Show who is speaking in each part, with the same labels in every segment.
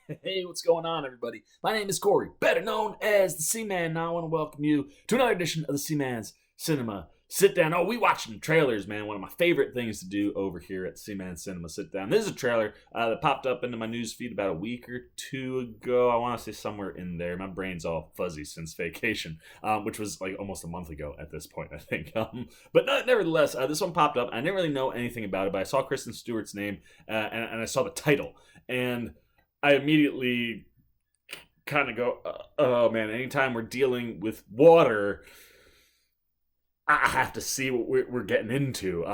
Speaker 1: Hey, what's going on, everybody? My name is Corey, better known as the Seaman. Now I want to welcome you to another edition of the Seaman's Cinema Sit Down. Oh, we watching trailers, man. One of my favorite things to do over here at Seaman Cinema Sit Down. This is a trailer that popped up into my news feed about a week or two ago. I want to say somewhere in there. My brain's all fuzzy since vacation, which was like almost a month ago at this point, I think. But nevertheless, this one popped up. I didn't really know anything about it, but I saw Kristen Stewart's name and I saw the title, and I immediately kind of go, oh man, anytime we're dealing with water, I have to see what we're getting into.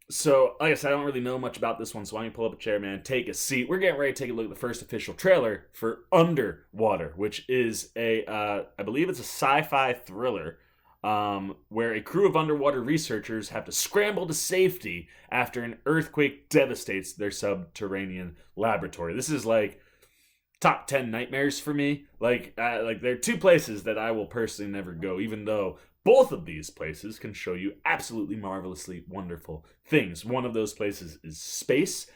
Speaker 1: So, like I said, I don't really know much about this one, so why don't you pull up a chair, man, take a seat. We're getting ready to take a look at the first official trailer for Underwater, which is I believe it's a sci-fi thriller where a crew of underwater researchers have to scramble to safety after an earthquake devastates their subterranean laboratory. This is like top 10 nightmares for me. Like there are two places that I will personally never go, even though both of these places can show you absolutely marvelously wonderful things. One of those places is space.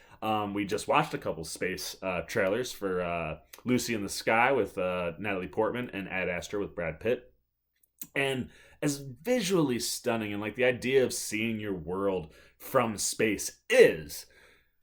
Speaker 1: We just watched a couple space trailers for Lucy in the Sky with Natalie Portman and Ad Astra with Brad Pitt. And as visually stunning and like the idea of seeing your world from space is,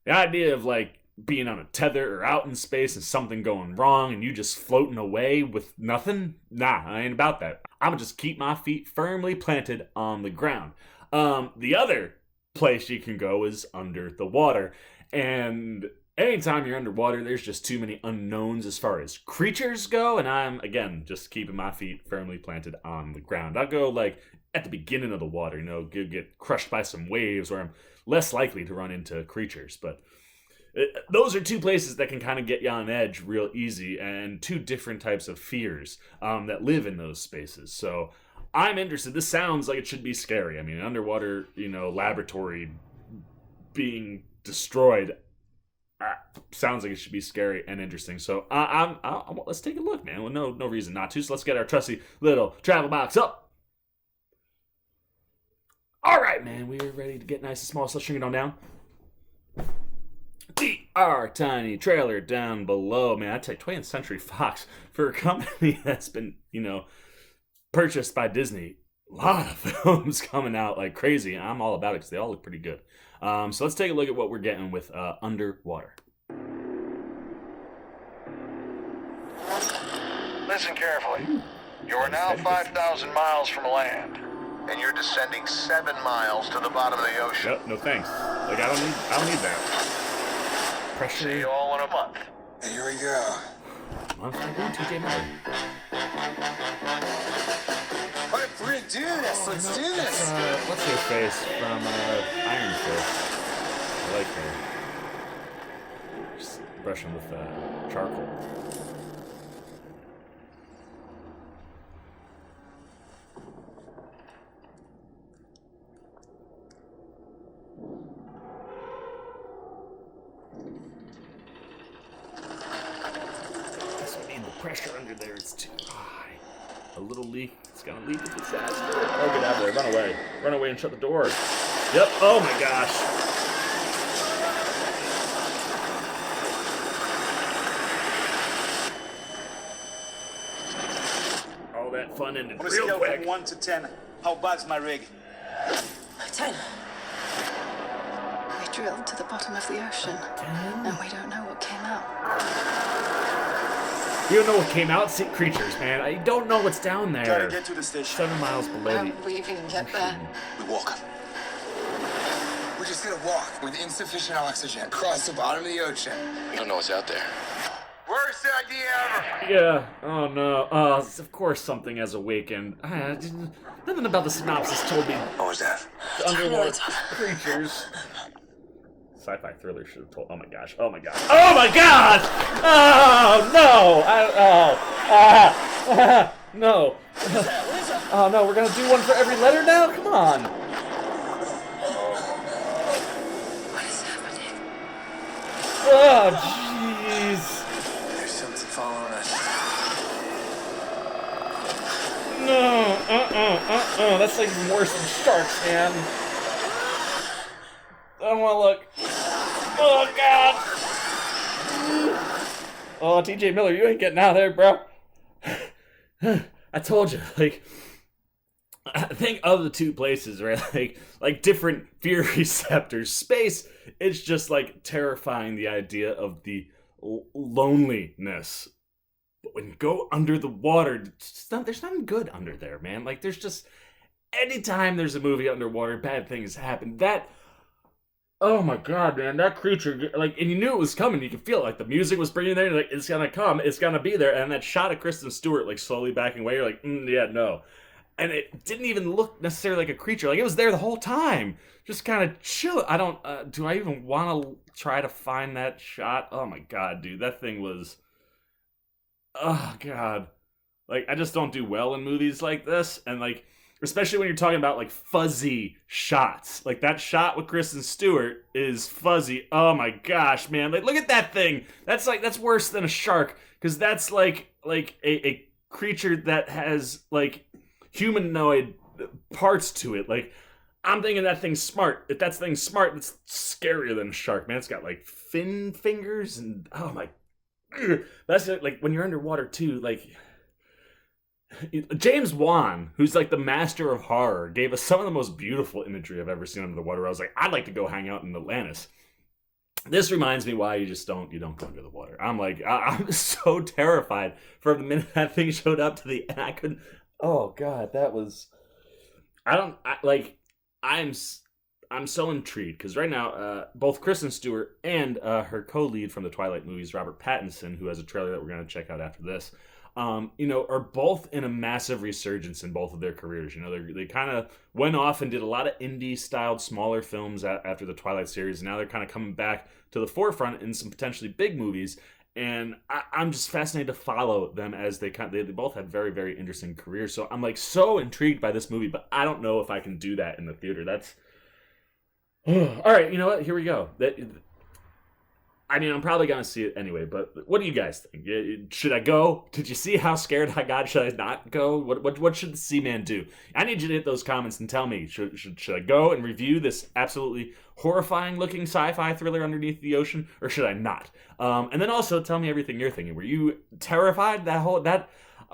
Speaker 1: the idea of like being on a tether or out in space and something going wrong and you just floating away with nothing, nah, I ain't about that. I'm gonna just keep my feet firmly planted on the ground. The other place you can go is under the water, and anytime you're underwater, there's just too many unknowns as far as creatures go, and I'm, again, just keeping my feet firmly planted on the ground. I'll go, like, at the beginning of the water, get crushed by some waves where I'm less likely to run into creatures, but those are two places that can kind of get you on edge real easy, and two different types of fears that live in those spaces. So I'm interested. This sounds like it should be scary. I mean, an underwater, laboratory being destroyed sounds like it should be scary and interesting. So let's take a look, man. Well, no reason not to. So let's get our trusty little travel box up. All right, man. We are ready to get nice and small. So let's shrink it on down. Our tiny trailer down below, man. I tell you, 20th Century Fox, for a company that's been, purchased by Disney, a lot of films coming out like crazy. I'm all about it because they all look pretty good. So let's take a look at what we're getting with Underwater.
Speaker 2: Listen carefully. You are now 5,000 miles from land, and you're descending 7 miles to the bottom of the ocean.
Speaker 1: Yep, no thanks. Like I don't need that. Pressure.
Speaker 2: See you all in a month.
Speaker 3: Here we go.
Speaker 1: Month I go, TJ Miller.
Speaker 3: All right, we're gonna do this. Let's do this.
Speaker 1: What's her face from Iron Fist? I like her. Just brushing with charcoal. Pressure under there is too high. A little leak, it's gonna leak to disaster. Oh, get out of there, run away. Run away and shut the door. Yep, oh my gosh. All that fun ended
Speaker 4: On a
Speaker 1: real
Speaker 4: scale
Speaker 1: quick.
Speaker 4: from 1 to 10, how bad's my rig?
Speaker 5: 10. We drilled to the bottom of the ocean,
Speaker 1: 10?
Speaker 5: and we don't know what came out.
Speaker 1: You don't know what came out? Sea creatures, man. I don't know what's down there.
Speaker 4: Gotta get to the station.
Speaker 1: 7 miles below
Speaker 5: How
Speaker 1: the
Speaker 5: will we even get there?
Speaker 4: We walk.
Speaker 3: We're just gonna walk with insufficient oxygen across the bottom of the ocean.
Speaker 2: We don't know what's out there.
Speaker 3: Worst idea ever.
Speaker 1: Yeah. Oh no. Of course something has awakened. Nothing about the synopsis told me
Speaker 2: What was that?
Speaker 1: underwater creatures. Sci-fi thriller should have told. Oh my gosh. Oh my gosh. Oh my gosh! Oh no! No. Oh no, we're gonna do one for every letter now? Come on.
Speaker 5: What is happening?
Speaker 1: Oh jeez.
Speaker 3: There's something following us.
Speaker 1: No. That's like even worse than sharks, man. I don't wanna look. Oh god. Oh, TJ Miller, you ain't getting out of there, bro. I told you, like, I think of the two places, right? Like different fear receptors. Space, it's just like terrifying, the idea of the loneliness. But when you go under the water, there's nothing good under there, man. Like there's just anytime there's a movie underwater, bad things happen. That, oh my god, man, that creature, like, and you knew it was coming. You could feel it. Like the music was bringing there. Like it's gonna come, it's gonna be there. And that shot of Kristen Stewart, like slowly backing away, you're like, yeah, no. And it didn't even look necessarily like a creature. Like it was there the whole time, just kind of chill. I don't. Do I even want to try to find that shot? Oh my god, dude, that thing was. Oh god, like I just don't do well in movies like this, and like especially when you're talking about like fuzzy shots. Like that shot with Kristen Stewart is fuzzy. Oh my gosh, man! Like look at that thing. That's worse than a shark because that's like a creature that has like humanoid parts to it. Like, I'm thinking that thing's smart. If that thing's smart, it's scarier than a shark, man. It's got like fin fingers and oh my. That's it. Like when you're underwater too. Like James Wan, who's like the master of horror, gave us some of the most beautiful imagery I've ever seen under the water. I was like, I'd like to go hang out in Atlantis. This reminds me why you don't go under the water. I'm like, I'm so terrified from the minute that thing showed up to the end. I couldn't. Oh god, that was. I'm so intrigued because right now, both Kristen Stewart and her co-lead from the Twilight movies, Robert Pattinson, who has a trailer that we're going to check out after this, are both in a massive resurgence in both of their careers. They kind of went off and did a lot of indie-styled, smaller films after the Twilight series. And now they're kind of coming back to the forefront in some potentially big movies. And I'm just fascinated to follow them as they both had very, very interesting careers. So I'm like so intrigued by this movie, but I don't know if I can do that in the theater. That's all right. You know what? Here we go. I'm probably gonna see it anyway. But what do you guys think? Should I go? Did you see how scared I got? Should I not go? What should the Seaman do? I need you to hit those comments and tell me. Should I go and review this absolutely horrifying looking sci-fi thriller underneath the ocean, or should I not? And then also tell me everything you're thinking. Were you terrified?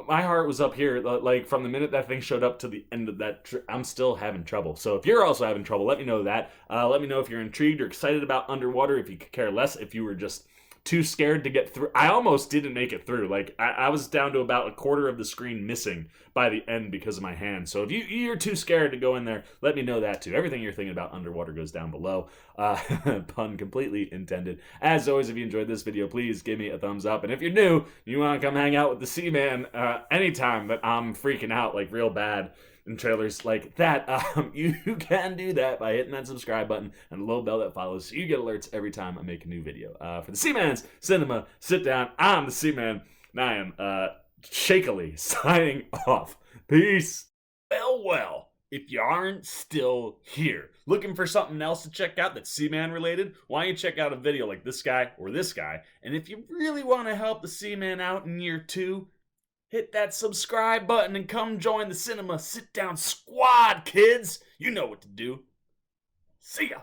Speaker 1: My heart was up here, like from the minute that thing showed up to the end of that. I'm still having trouble. So if you're also having trouble, let me know that. Let me know if you're intrigued or excited about underwater. If you could care less, if you were just too scared to get through. I almost didn't make it through. Like I was down to about a quarter of the screen missing by the end because of my hand. So if you're too scared to go in there, let me know that too. Everything you're thinking about underwater goes down below. Pun completely intended. As always, if you enjoyed this video, please give me a thumbs up. And if you're new, you want to come hang out with the Seaman anytime that I'm freaking out like real bad in trailers like that, you can do that by hitting that subscribe button and the little bell that follows so you get alerts every time I make a new video. For the Seaman's Cinema Sit Down, I'm the Seaman, and I am shakily signing off. Peace. Well, if you aren't still here, looking for something else to check out that's Seaman related, why don't you check out a video like this guy or this guy? And if you really want to help the Seaman out in year 2, hit that subscribe button and come join the Cinema Sit Down squad, kids. You know what to do. See ya.